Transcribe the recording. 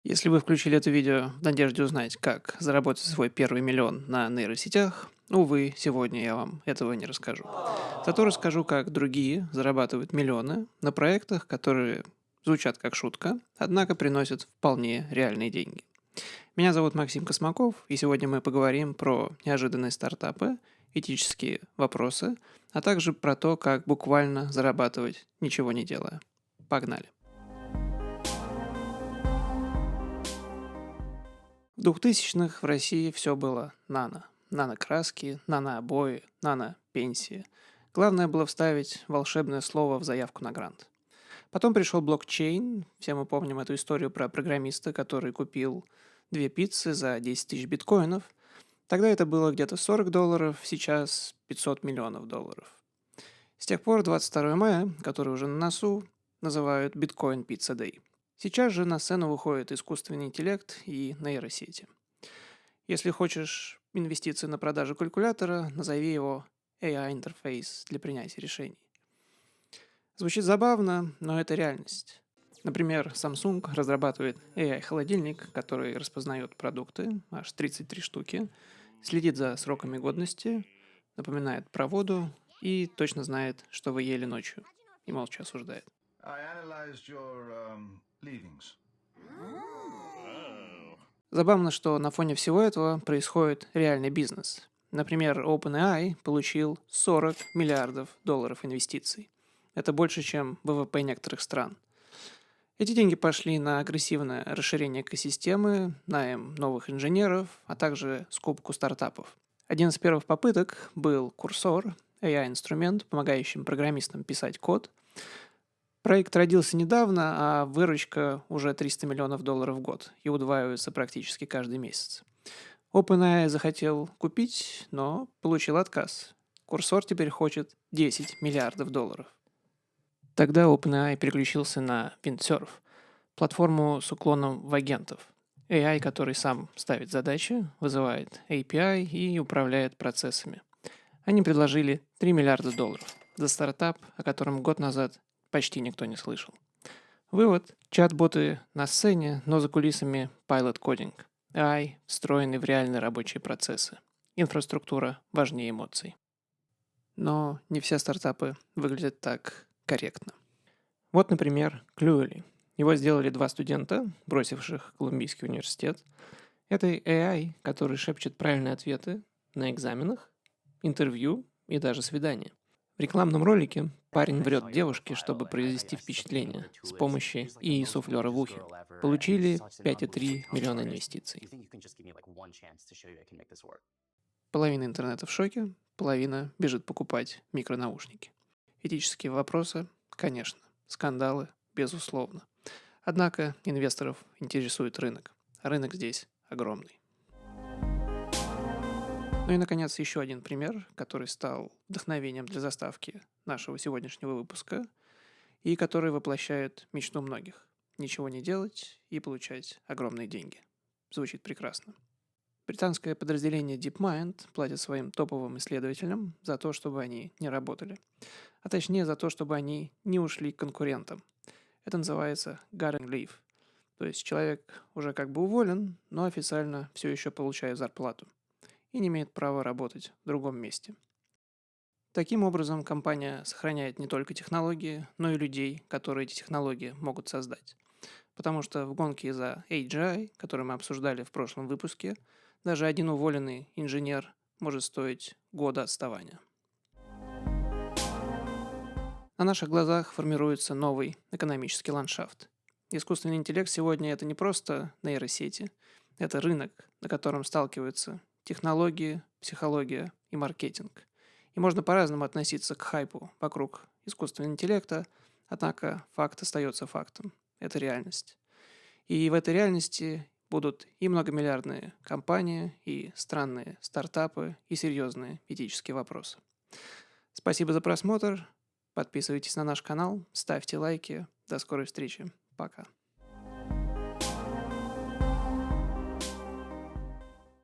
Если вы включили это видео в надежде узнать, как заработать свой первый миллион на нейросетях, увы, сегодня я вам этого не расскажу. Зато расскажу, как другие зарабатывают миллионы на проектах, которые звучат как шутка, однако приносят вполне реальные деньги. Меня зовут Максим Космаков, и сегодня мы поговорим про неожиданные стартапы, этические вопросы, а также про то, как буквально зарабатывать, ничего не делая. Погнали! В 2000-х в России все было нано. Нано-краски, нано-обои, нано-пенсии. Главное было вставить волшебное слово в заявку на грант. Потом пришел блокчейн. Все мы помним эту историю про программиста, который купил 2 пиццы за 10 тысяч биткоинов. Тогда это было где-то $40, сейчас $500 миллионов. С тех пор 22 мая, который уже на носу, называют Bitcoin Pizza Day. Сейчас же на сцену выходит искусственный интеллект и нейросети. Если хочешь инвестиции на продажу калькулятора, назови его AI-интерфейс для принятия решений. Звучит забавно, но это реальность. Например, Samsung разрабатывает AI-холодильник, который распознает продукты, аж 33 штуки, следит за сроками годности, напоминает про воду и точно знает, что вы ели ночью, и молча осуждает. I analyzed your leavings. Забавно, что на фоне всего этого происходит реальный бизнес. Например, OpenAI получил $40 миллиардов инвестиций. Это больше, чем ВВП некоторых стран. Эти деньги пошли на агрессивное расширение экосистемы, найм новых инженеров, а также скупку стартапов. Один из первых попыток был Cursor, AI-инструмент, помогающий программистам писать код. Проект родился недавно, а выручка уже $300 миллионов в год и удваивается практически каждый месяц. OpenAI захотел купить, но получил отказ. Cursor теперь хочет $10 миллиардов. Тогда OpenAI переключился на Windsurf, платформу с уклоном в агентов. AI, который сам ставит задачи, вызывает API и управляет процессами. Они предложили $3 миллиарда за стартап, о котором год назад почти никто не слышал. Вывод. Чат-боты на сцене, но за кулисами pilot coding. AI, встроенный в реальные рабочие процессы. Инфраструктура важнее эмоций. Но не все стартапы выглядят так корректно. Вот, например, Cluely. Его сделали 2 студента, бросивших Колумбийский университет. Это AI, который шепчет правильные ответы на экзаменах, интервью и даже свидания. В рекламном ролике парень врет девушке, чтобы произвести впечатление с помощью ИИ-суфлера в ухе. Получили 5,3 миллиона инвестиций. Половина интернета в шоке, половина бежит покупать микронаушники. Этические вопросы, конечно. Скандалы, безусловно. Однако инвесторов интересует рынок. А рынок здесь огромный. Ну и, наконец, еще один пример, который стал вдохновением для заставки нашего сегодняшнего выпуска и который воплощает мечту многих. Ничего не делать и получать огромные деньги. Звучит прекрасно. Британское подразделение DeepMind платит своим топовым исследователям за то, чтобы они не работали. А точнее, за то, чтобы они не ушли к конкурентам. Это называется garden leave. То есть человек уже как бы уволен, но официально все еще получает зарплату и не имеет права работать в другом месте. Таким образом, компания сохраняет не только технологии, но и людей, которые эти технологии могут создать. Потому что в гонке за AGI, которую мы обсуждали в прошлом выпуске, даже один уволенный инженер может стоить года отставания. На наших глазах формируется новый экономический ландшафт. Искусственный интеллект сегодня это не просто нейросети, это рынок, на котором сталкиваются технологии, психология и маркетинг. И можно по-разному относиться к хайпу вокруг искусственного интеллекта, однако факт остается фактом. Это реальность. И в этой реальности будут и многомиллиардные компании, и странные стартапы, и серьезные этические вопросы. Спасибо за просмотр. Подписывайтесь на наш канал, ставьте лайки. До скорой встречи. Пока.